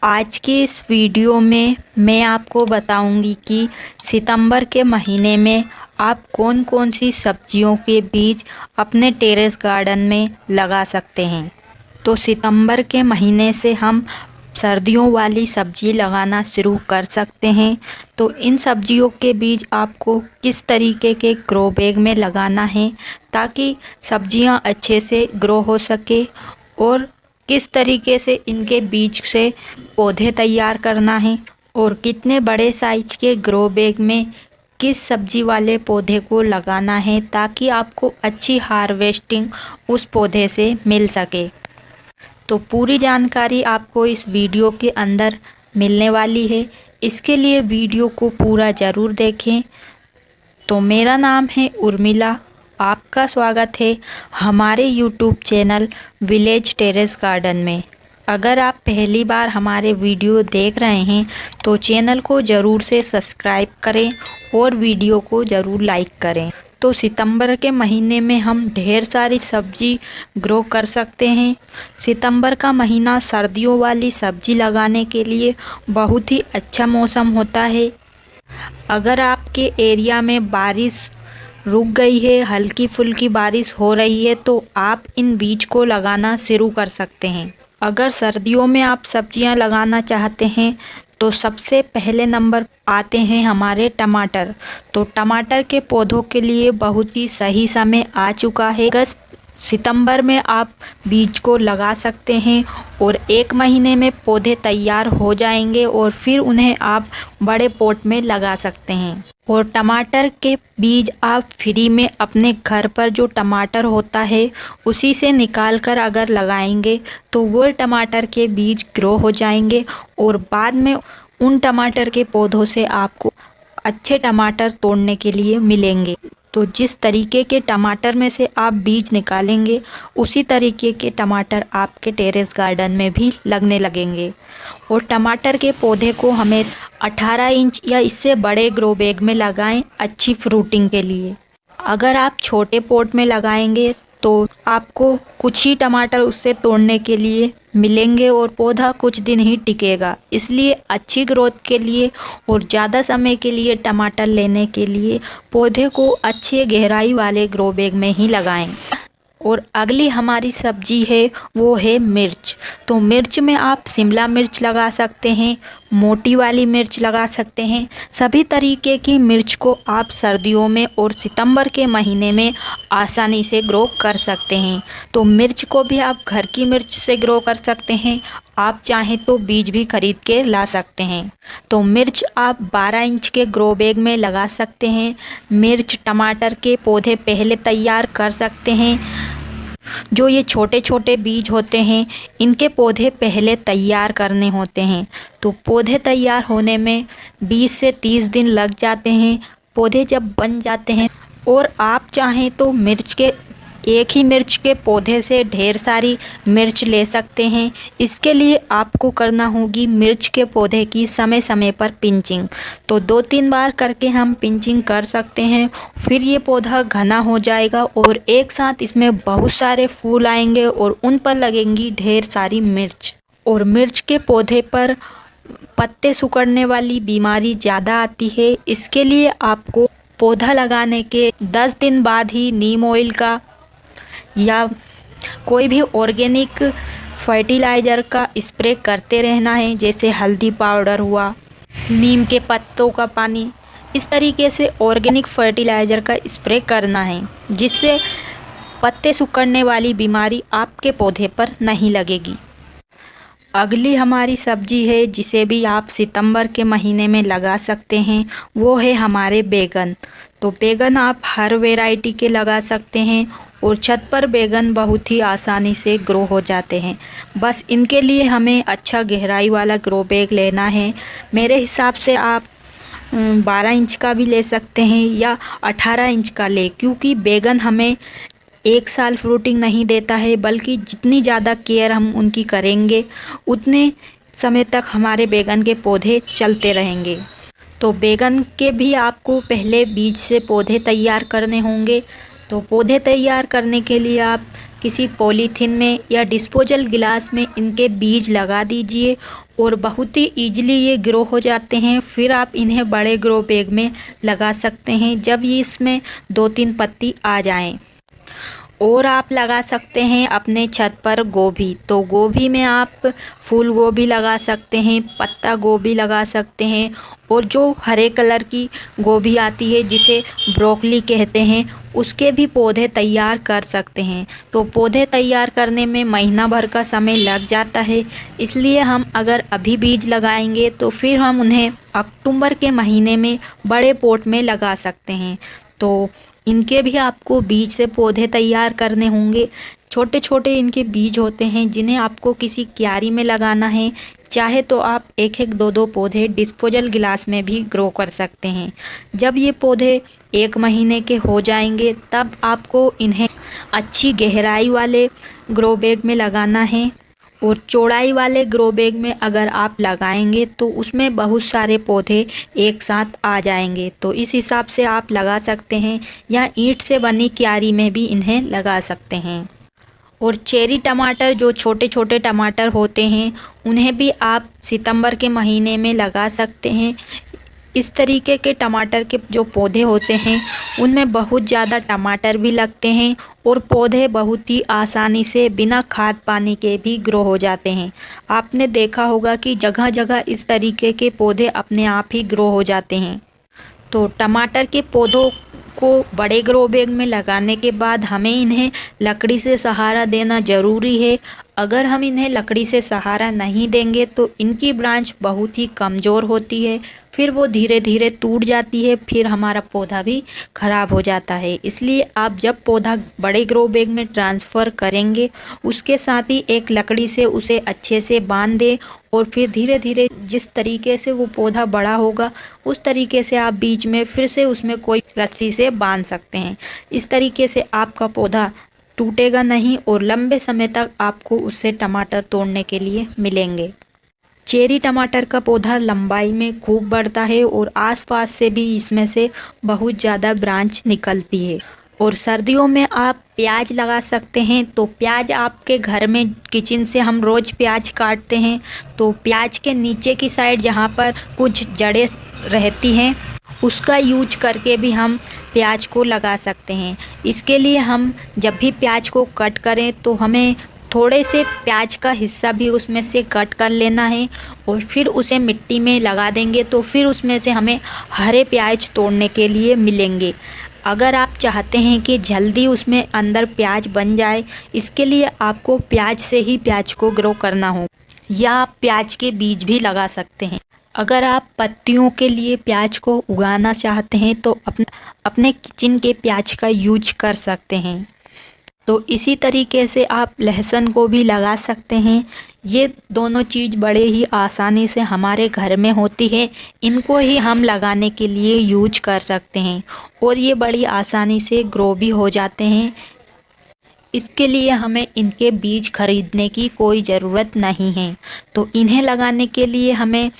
आज की इस वीडियो में मैं आपको बताऊंगी कि सितंबर के महीने में आप कौन कौन सी सब्जियों के बीज अपने टेरेस गार्डन में लगा सकते हैं। तो सितंबर के महीने से हम सर्दियों वाली सब्जी लगाना शुरू कर सकते हैं। तो इन सब्जियों के बीज आपको किस तरीके के ग्रो बैग में लगाना है ताकि सब्जियां अच्छे से ग्रो हो सके, और किस तरीके से इनके बीज से पौधे तैयार करना है, और कितने बड़े साइज के ग्रो बैग में किस सब्जी वाले पौधे को लगाना है ताकि आपको अच्छी हार्वेस्टिंग उस पौधे से मिल सके। तो पूरी जानकारी आपको इस वीडियो के अंदर मिलने वाली है, इसके लिए वीडियो को पूरा ज़रूर देखें। तो मेरा नाम है उर्मिला, आपका स्वागत है हमारे YouTube channel village terrace garden में। अगर आप पहली बार हमारे वीडियो देख रहे हैं तो चैनल को ज़रूर से सब्सक्राइब करें और वीडियो को ज़रूर लाइक करें। तो सितंबर के महीने में हम ढेर सारी सब्जी ग्रो कर सकते हैं। सितंबर का महीना सर्दियों वाली सब्जी लगाने के लिए बहुत ही अच्छा मौसम होता है। अगर आपके एरिया में बारिश रुक गई है, हल्की फुल्की बारिश हो रही है, तो आप इन बीज को लगाना शुरू कर सकते हैं। अगर सर्दियों में आप सब्जियां लगाना चाहते हैं तो सबसे पहले नंबर आते हैं हमारे टमाटर। तो टमाटर के पौधों के लिए बहुत ही सही समय आ चुका है। अगस्त सितंबर में आप बीज को लगा सकते हैं और 1 महीने में पौधे तैयार हो जाएंगे और फिर उन्हें आप बड़े पॉट में लगा सकते हैं। और टमाटर के बीज आप फ्री में अपने घर पर जो टमाटर होता है उसी से निकाल कर अगर लगाएंगे तो वो टमाटर के बीज ग्रो हो जाएंगे और बाद में उन टमाटर के पौधों से आपको अच्छे टमाटर तोड़ने के लिए मिलेंगे। तो जिस तरीके के टमाटर में से आप बीज निकालेंगे उसी तरीके के टमाटर आपके टेरेस गार्डन में भी लगने लगेंगे। और टमाटर के पौधे को हमेशा 18 इंच या इससे बड़े ग्रो बैग में लगाएं अच्छी फ्रूटिंग के लिए। अगर आप छोटे पॉट में लगाएंगे तो आपको कुछ ही टमाटर उससे तोड़ने के लिए मिलेंगे और पौधा कुछ दिन ही टिकेगा। इसलिए अच्छी ग्रोथ के लिए और ज़्यादा समय के लिए टमाटर लेने के लिए पौधे को अच्छे गहराई वाले ग्रो बैग में ही लगाएं। और अगली हमारी सब्जी है वो है मिर्च। तो मिर्च में आप शिमला मिर्च लगा सकते हैं, मोटी वाली मिर्च लगा सकते हैं। सभी तरीके की मिर्च को आप सर्दियों में और सितंबर के महीने में आसानी से ग्रो कर सकते हैं। तो मिर्च को भी आप घर की मिर्च से ग्रो कर सकते हैं, आप चाहें तो बीज भी खरीद के ला सकते हैं। तो मिर्च आप 12 इंच के ग्रो बैग में लगा सकते हैं। मिर्च टमाटर के पौधे पहले तैयार कर सकते हैं। जो ये छोटे छोटे बीज होते हैं इनके पौधे पहले तैयार करने होते हैं। तो पौधे तैयार होने में 20 से 30 दिन लग जाते हैं। पौधे जब बन जाते हैं और आप चाहें तो एक ही मिर्च के पौधे से ढेर सारी मिर्च ले सकते हैं। इसके लिए आपको करना होगी मिर्च के पौधे की समय समय पर पिंचिंग। तो 2-3 बार करके हम पिंचिंग कर सकते हैं, फिर ये पौधा घना हो जाएगा और एक साथ इसमें बहुत सारे फूल आएंगे और उन पर लगेंगी ढेर सारी मिर्च। और मिर्च के पौधे पर पत्ते सिकुड़ने वाली बीमारी ज़्यादा आती है। इसके लिए आपको पौधा लगाने के 10 दिन बाद ही नीम ऑयल का या कोई भी ऑर्गेनिक फर्टिलाइज़र का स्प्रे करते रहना है, जैसे हल्दी पाउडर हुआ, नीम के पत्तों का पानी। इस तरीके से ऑर्गेनिक फर्टिलाइज़र का स्प्रे करना है जिससे पत्ते सिकुड़ने वाली बीमारी आपके पौधे पर नहीं लगेगी। अगली हमारी सब्जी है जिसे भी आप सितंबर के महीने में लगा सकते हैं, वो है हमारे बैगन। तो बैगन आप हर वैरायटी के लगा सकते हैं और छत पर बैगन बहुत ही आसानी से ग्रो हो जाते हैं। बस इनके लिए हमें अच्छा गहराई वाला ग्रो बैग लेना है। मेरे हिसाब से आप 12 इंच का भी ले सकते हैं या 18 इंच का ले, क्योंकि बैगन हमें 1 साल फ्रूटिंग नहीं देता है, बल्कि जितनी ज़्यादा केयर हम उनकी करेंगे उतने समय तक हमारे बैगन के पौधे चलते रहेंगे। तो बैगन के भी आपको पहले बीज से पौधे तैयार करने होंगे। तो पौधे तैयार करने के लिए आप किसी पॉलीथीन में या डिस्पोजल गिलास में इनके बीज लगा दीजिए और बहुत ही ईजिली ये ग्रो हो जाते हैं। फिर आप इन्हें बड़े ग्रो बैग में लगा सकते हैं जब ये इसमें 2-3 पत्ती आ जाएं। और आप लगा सकते हैं अपने छत पर गोभी। तो गोभी में आप फूल गोभी लगा सकते हैं, पत्ता गोभी लगा सकते हैं, और जो हरे कलर की गोभी आती है जिसे ब्रोकली कहते हैं, उसके भी पौधे तैयार कर सकते हैं। तो पौधे तैयार करने में महीना भर का समय लग जाता है, इसलिए हम अगर अभी बीज लगाएंगे तो फिर हम उन्हें अक्टूबर के महीने में बड़े पॉट में लगा सकते हैं। तो इनके भी आपको बीज से पौधे तैयार करने होंगे। छोटे छोटे इनके बीज होते हैं जिन्हें आपको किसी क्यारी में लगाना है। चाहे तो आप 1-1, 2-2 पौधे डिस्पोजल गिलास में भी ग्रो कर सकते हैं। जब ये पौधे 1 महीने के हो जाएंगे तब आपको इन्हें अच्छी गहराई वाले ग्रो बैग में लगाना है। और चौड़ाई वाले ग्रो बैग में अगर आप लगाएंगे तो उसमें बहुत सारे पौधे एक साथ आ जाएंगे। तो इस हिसाब से आप लगा सकते हैं, या ईंट से बनी क्यारी में भी इन्हें लगा सकते हैं। और चेरी टमाटर, जो छोटे छोटे टमाटर होते हैं, उन्हें भी आप सितंबर के महीने में लगा सकते हैं। इस तरीके के टमाटर के जो पौधे होते हैं उनमें बहुत ज़्यादा टमाटर भी लगते हैं और पौधे बहुत ही आसानी से बिना खाद पानी के भी ग्रो हो जाते हैं। आपने देखा होगा कि जगह जगह इस तरीके के पौधे अपने आप ही ग्रो हो जाते हैं। तो टमाटर के पौधों को बड़े ग्रो बैग में लगाने के बाद हमें इन्हें लकड़ी से सहारा देना ज़रूरी है। अगर हम इन्हें लकड़ी से सहारा नहीं देंगे तो इनकी ब्रांच बहुत ही कमज़ोर होती है, फिर वो धीरे धीरे टूट जाती है, फिर हमारा पौधा भी ख़राब हो जाता है। इसलिए आप जब पौधा बड़े ग्रो बैग में ट्रांसफ़र करेंगे उसके साथ ही एक लकड़ी से उसे अच्छे से बांध दें, और फिर धीरे धीरे जिस तरीके से वो पौधा बड़ा होगा उस तरीके से आप बीच में फिर से उसमें कोई रस्सी से बांध सकते हैं। इस तरीके से आपका पौधा टूटेगा नहीं और लंबे समय तक आपको उससे टमाटर तोड़ने के लिए मिलेंगे। चेरी टमाटर का पौधा लंबाई में खूब बढ़ता है और आसपास से भी इसमें से बहुत ज़्यादा ब्रांच निकलती है। और सर्दियों में आप प्याज लगा सकते हैं। तो प्याज आपके घर में किचन से हम रोज़ प्याज काटते हैं, तो प्याज के नीचे की साइड जहाँ पर कुछ जड़ें रहती हैं उसका यूज करके भी हम प्याज को लगा सकते हैं। इसके लिए हम जब भी प्याज को कट करें तो हमें थोड़े से प्याज का हिस्सा भी उसमें से कट कर लेना है और फिर उसे मिट्टी में लगा देंगे, तो फिर उसमें से हमें हरे प्याज तोड़ने के लिए मिलेंगे। अगर आप चाहते हैं कि जल्दी उसमें अंदर प्याज बन जाए, इसके लिए आपको प्याज से ही प्याज को ग्रो करना हो, या आप प्याज के बीज भी लगा सकते हैं। अगर आप पत्तियों के लिए प्याज को उगाना चाहते हैं तो अपने किचन के प्याज का यूज कर सकते हैं। तो इसी तरीके से आप लहसुन को भी लगा सकते हैं। ये दोनों चीज़ बड़े ही आसानी से हमारे घर में होती है, इनको ही हम लगाने के लिए यूज कर सकते हैं और ये बड़ी आसानी से ग्रो भी हो जाते हैं। इसके लिए हमें इनके बीज खरीदने की कोई ज़रूरत नहीं है। तो इन्हें लगाने के लिए हमें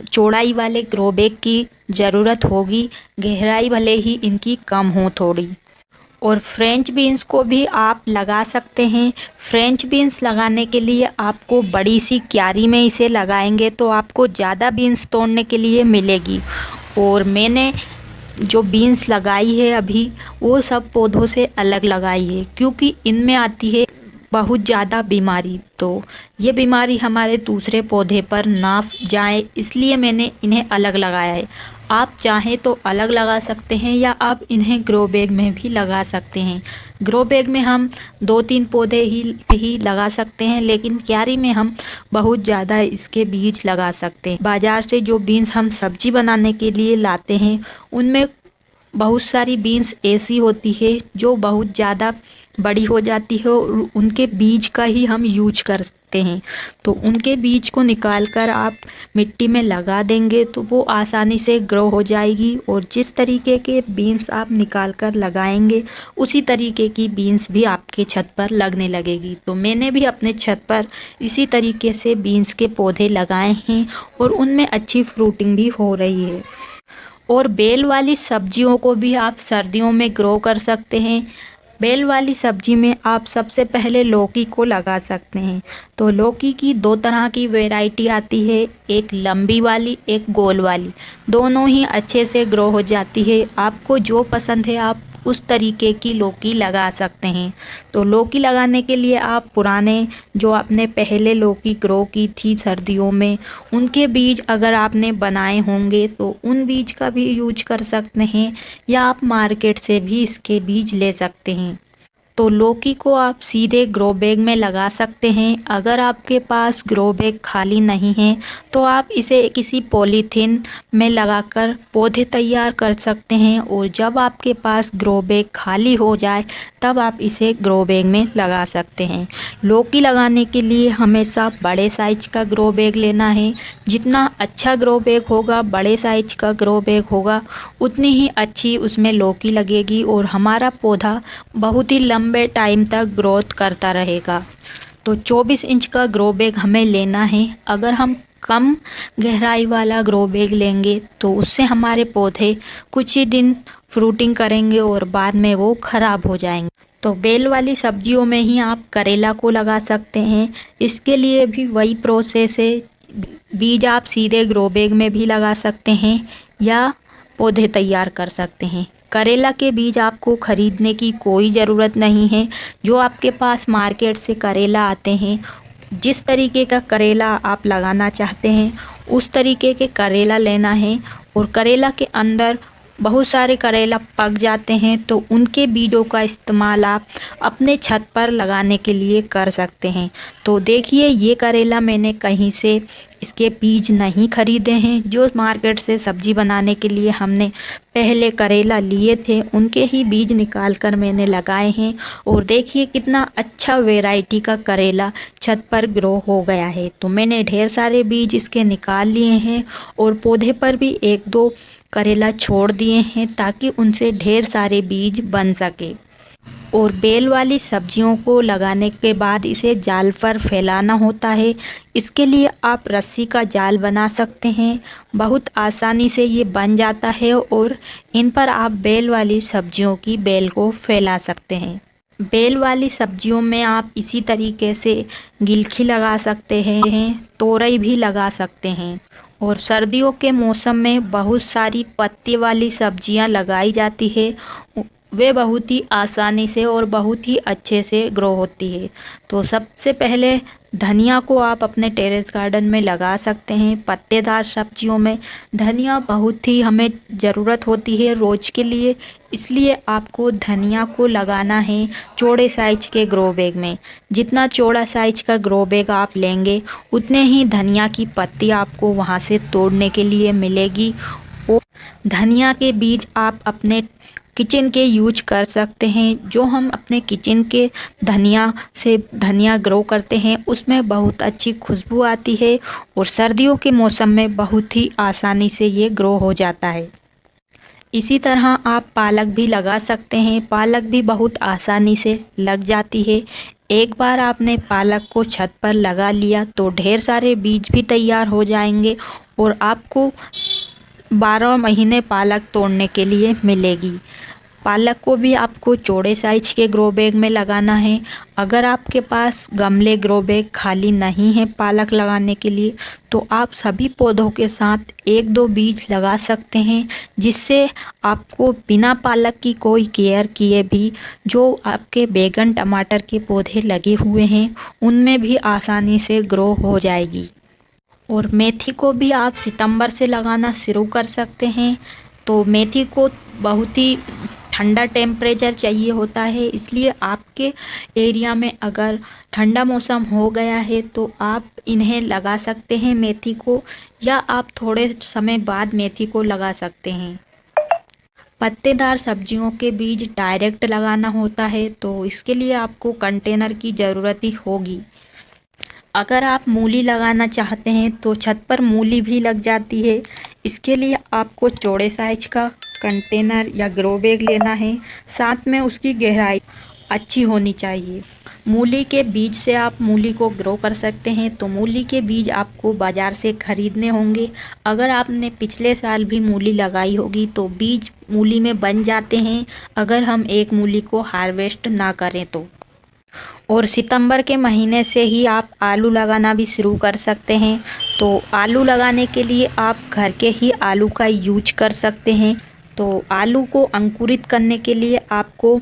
चौड़ाई वाले ग्रो बैग की ज़रूरत होगी, गहराई भले ही इनकी कम हो थोड़ी। और फ्रेंच बीन्स को भी आप लगा सकते हैं। फ्रेंच बीन्स लगाने के लिए आपको बड़ी सी क्यारी में इसे लगाएंगे तो आपको ज़्यादा बीन्स तोड़ने के लिए मिलेगी। और मैंने जो बीन्स लगाई है अभी वो सब पौधों से अलग लगाई है, क्योंकि इनमें आती है बहुत ज़्यादा बीमारी, तो ये बीमारी हमारे दूसरे पौधे पर ना जाए, इसलिए मैंने इन्हें अलग लगाया है। आप चाहें तो अलग लगा सकते हैं या आप इन्हें ग्रो बैग में भी लगा सकते हैं। ग्रो बैग में हम 2-3 पौधे ही लगा सकते हैं, लेकिन क्यारी में हम बहुत ज़्यादा इसके बीज लगा सकते हैं। बाज़ार से जो बीन्स हम सब्जी बनाने के लिए लाते हैं उनमें बहुत सारी बीन्स ऐसी होती है जो बहुत ज़्यादा बड़ी हो जाती है और उनके बीज का ही हम यूज करते हैं। तो उनके बीज को निकाल कर आप मिट्टी में लगा देंगे तो वो आसानी से ग्रो हो जाएगी, और जिस तरीके के बीन्स आप निकाल कर लगाएंगे उसी तरीके की बीन्स भी आपके छत पर लगने लगेगी। तो मैंने भी अपने छत पर इसी तरीके से बीन्स के पौधे लगाए हैं और उनमें अच्छी फ्रूटिंग भी हो रही है। और बेल वाली सब्जियों को भी आप सर्दियों में ग्रो कर सकते हैं। बेल वाली सब्जी में आप सबसे पहले लौकी को लगा सकते हैं। तो लौकी की दो तरह की वैरायटी आती है, एक लंबी वाली, एक गोल वाली। दोनों ही अच्छे से ग्रो हो जाती है। आपको जो पसंद है आप उस तरीके की लौकी लगा सकते हैं। तो लौकी लगाने के लिए आप पुराने जो आपने पहले लौकी ग्रो की थी सर्दियों में, उनके बीज अगर आपने बनाए होंगे तो उन बीज का भी यूज कर सकते हैं, या आप मार्केट से भी इसके बीज ले सकते हैं। तो लौकी को आप सीधे ग्रो बैग में लगा सकते हैं। अगर आपके पास ग्रो बैग खाली नहीं है तो आप इसे किसी पॉलीथीन में लगाकर पौधे तैयार कर सकते हैं, और जब आपके पास ग्रो बैग खाली हो जाए तब आप इसे ग्रो बैग में लगा सकते हैं। लौकी लगाने के लिए हमेशा बड़े साइज का ग्रो बैग लेना है। जितना अच्छा ग्रो बैग होगा, बड़े साइज का ग्रो बैग होगा, उतनी ही अच्छी उसमें लौकी लगेगी और हमारा पौधा बहुत ही लंबे टाइम तक ग्रोथ करता रहेगा। तो 24 इंच का ग्रो बैग हमें लेना है। अगर हम कम गहराई वाला ग्रो बैग लेंगे तो उससे हमारे पौधे कुछ ही दिन फ्रूटिंग करेंगे और बाद में वो खराब हो जाएंगे। तो बेल वाली सब्जियों में ही आप करेला को लगा सकते हैं। इसके लिए भी वही प्रोसेस है। बीज आप सीधे ग्रो बैग में भी लगा सकते हैं या पौधे तैयार कर सकते हैं। करेला के बीज आपको खरीदने की कोई ज़रूरत नहीं है। जो आपके पास मार्केट से करेला आते हैं, जिस तरीके का करेला आप लगाना चाहते हैं उस तरीके के करेला लेना है। और करेला के अंदर बहुत सारे करेला पक जाते हैं, तो उनके बीजों का इस्तेमाल आप अपने छत पर लगाने के लिए कर सकते हैं। तो देखिए, ये करेला मैंने कहीं से इसके बीज नहीं खरीदे हैं। जो मार्केट से सब्जी बनाने के लिए हमने पहले करेला लिए थे, उनके ही बीज निकाल कर मैंने लगाए हैं। और देखिए कितना अच्छा वैरायटी का करेला छत पर ग्रो हो गया है। तो मैंने ढेर सारे बीज इसके निकाल लिए हैं और पौधे पर भी एक दो करेला छोड़ दिए हैं, ताकि उनसे ढेर सारे बीज बन सके। और बेल वाली सब्जियों को लगाने के बाद इसे जाल पर फैलाना होता है। इसके लिए आप रस्सी का जाल बना सकते हैं। बहुत आसानी से ये बन जाता है और इन पर आप बेल वाली सब्जियों की बेल को फैला सकते हैं। बेल वाली सब्जियों में आप इसी तरीके से गिलखी लगा सकते हैं, तोरई भी लगा सकते हैं। और सर्दियों के मौसम में बहुत सारी पत्ती वाली सब्जियां लगाई जाती है। वे बहुत ही आसानी से और बहुत ही अच्छे से ग्रो होती है। तो सबसे पहले धनिया को आप अपने टेरेस गार्डन में लगा सकते हैं। पत्तेदार सब्जियों में धनिया बहुत ही हमें ज़रूरत होती है रोज़ के लिए, इसलिए आपको धनिया को लगाना है चौड़े साइज के ग्रो बैग में। जितना चौड़ा साइज का ग्रो बैग आप लेंगे उतने ही धनिया की पत्ती आपको वहाँ से तोड़ने के लिए मिलेगी। और धनिया के बीज आप अपने किचन के यूज कर सकते हैं। जो हम अपने किचन के धनिया से धनिया ग्रो करते हैं उसमें बहुत अच्छी खुशबू आती है, और सर्दियों के मौसम में बहुत ही आसानी से ये ग्रो हो जाता है। इसी तरह आप पालक भी लगा सकते हैं। पालक भी बहुत आसानी से लग जाती है। एक बार आपने पालक को छत पर लगा लिया तो ढेर सारे बीज भी तैयार हो जाएंगे और आपको 12 महीने पालक तोड़ने के लिए मिलेगी। पालक को भी आपको चौड़े साइज के ग्रो बैग में लगाना है। अगर आपके पास गमले ग्रो बैग खाली नहीं है पालक लगाने के लिए, तो आप सभी पौधों के साथ एक दो बीज लगा सकते हैं, जिससे आपको बिना पालक की कोई केयर किए भी जो आपके बैगन टमाटर के पौधे लगे हुए हैं उनमें भी आसानी से ग्रो हो जाएगी। और मेथी को भी आप सितंबर से लगाना शुरू कर सकते हैं। तो मेथी को बहुत ही ठंडा टेम्परेचर चाहिए होता है, इसलिए आपके एरिया में अगर ठंडा मौसम हो गया है तो आप इन्हें लगा सकते हैं मेथी को, या आप थोड़े समय बाद मेथी को लगा सकते हैं। पत्तेदार सब्जियों के बीज डायरेक्ट लगाना होता है, तो इसके लिए आपको कंटेनर की ज़रूरत ही होगी। अगर आप मूली लगाना चाहते हैं तो छत पर मूली भी लग जाती है। इसके लिए आपको चौड़े साइज का कंटेनर या ग्रो बैग लेना है, साथ में उसकी गहराई अच्छी होनी चाहिए। मूली के बीज से आप मूली को ग्रो कर सकते हैं। तो मूली के बीज आपको बाज़ार से खरीदने होंगे। अगर आपने पिछले साल भी मूली लगाई होगी तो बीज मूली में बन जाते हैं, अगर हम एक मूली को हार्वेस्ट ना करें तो। और सितंबर के महीने से ही आप आलू लगाना भी शुरू कर सकते हैं। तो आलू लगाने के लिए आप घर के ही आलू का यूज कर सकते हैं। तो आलू को अंकुरित करने के लिए आपको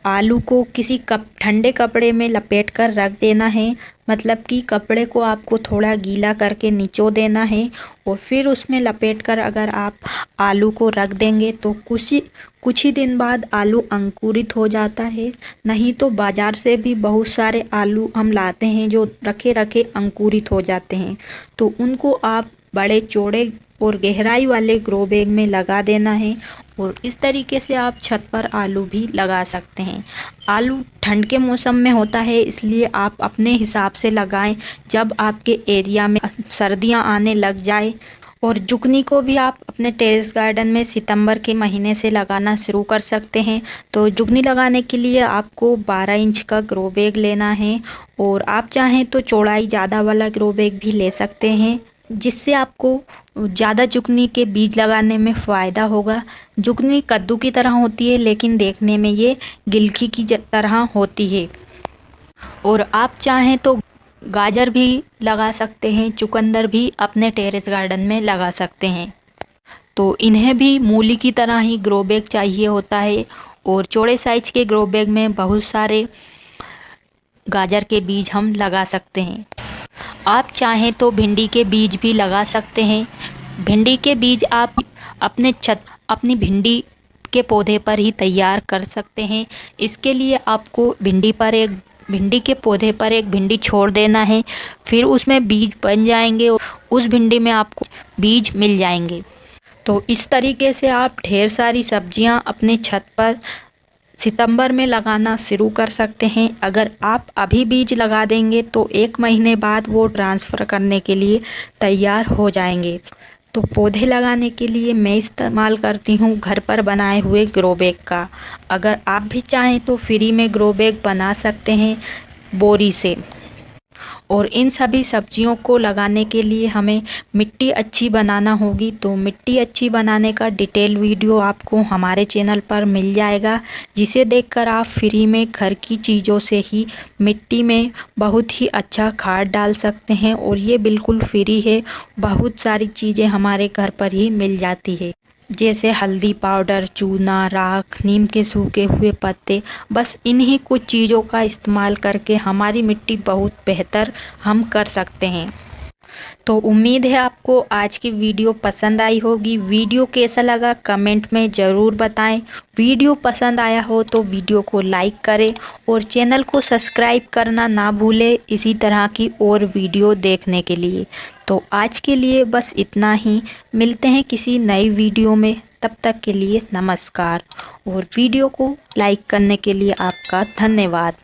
आलू को किसी ठंडे कपड़े में लपेट कर रख देना है। मतलब कि कपड़े को आपको थोड़ा गीला करके निचो देना है और फिर उसमें लपेट कर अगर आप आलू को रख देंगे तो कुछ ही दिन बाद आलू अंकुरित हो जाता है। नहीं तो बाज़ार से भी बहुत सारे आलू हम लाते हैं जो रखे रखे अंकुरित हो जाते हैं। तो उनको आप बड़े चौड़े और गहराई वाले ग्रो बैग में लगा देना है और इस तरीके से आप छत पर आलू भी लगा सकते हैं। आलू ठंड के मौसम में होता है, इसलिए आप अपने हिसाब से लगाएं जब आपके एरिया में सर्दियां आने लग जाए। और जुकनी को भी आप अपने टेरेस गार्डन में सितंबर के महीने से लगाना शुरू कर सकते हैं। तो जुकनी लगाने के लिए आपको 12 इंच का ग्रो बैग लेना है और आप चाहें तो चौड़ाई ज़्यादा वाला ग्रो बैग भी ले सकते हैं, जिससे आपको ज़्यादा जुकनी के बीज लगाने में फ़ायदा होगा। जुकनी कद्दू की तरह होती है लेकिन देखने में ये गिलकी की तरह होती है। और आप चाहें तो गाजर भी लगा सकते हैं, चुकंदर भी अपने टेरेस गार्डन में लगा सकते हैं। तो इन्हें भी मूली की तरह ही ग्रो बैग चाहिए होता है और चौड़े साइज के ग्रो बैग में बहुत सारे गाजर के बीज हम लगा सकते हैं। आप चाहें तो भिंडी के बीज भी लगा सकते हैं। भिंडी के बीज आप अपनी भिंडी के पौधे पर ही तैयार कर सकते हैं। इसके लिए आपको भिंडी के पौधे पर एक भिंडी छोड़ देना है, फिर उसमें बीज बन जाएंगे और उस भिंडी में आपको बीज मिल जाएंगे। तो इस तरीके से आप ढेर सारी सब्जियां अपने छत पर सितंबर में लगाना शुरू कर सकते हैं। अगर आप अभी बीज लगा देंगे तो 1 महीने बाद वो ट्रांसफ़र करने के लिए तैयार हो जाएंगे। तो पौधे लगाने के लिए मैं इस्तेमाल करती हूँ घर पर बनाए हुए ग्रो बैग का। अगर आप भी चाहें तो फ्री में ग्रो बैग बना सकते हैं बोरी से। और इन सभी सब्जियों को लगाने के लिए हमें मिट्टी अच्छी बनाना होगी। तो मिट्टी अच्छी बनाने का डिटेल वीडियो आपको हमारे चैनल पर मिल जाएगा, जिसे देखकर आप फ्री में घर की चीज़ों से ही मिट्टी में बहुत ही अच्छा खाद डाल सकते हैं। और ये बिल्कुल फ्री है, बहुत सारी चीज़ें हमारे घर पर ही मिल जाती है, जैसे हल्दी पाउडर, चूना, राख, नीम के सूखे हुए पत्ते। बस इन्हीं कुछ चीज़ों का इस्तेमाल करके हमारी मिट्टी बहुत बेहतर हम कर सकते हैं। तो उम्मीद है आपको आज की वीडियो पसंद आई होगी। वीडियो कैसा लगा कमेंट में ज़रूर बताएं। वीडियो पसंद आया हो तो वीडियो को लाइक करें और चैनल को सब्सक्राइब करना ना भूलें इसी तरह की और वीडियो देखने के लिए। तो आज के लिए बस इतना ही, मिलते हैं किसी नई वीडियो में। तब तक के लिए नमस्कार और वीडियो को लाइक करने के लिए आपका धन्यवाद।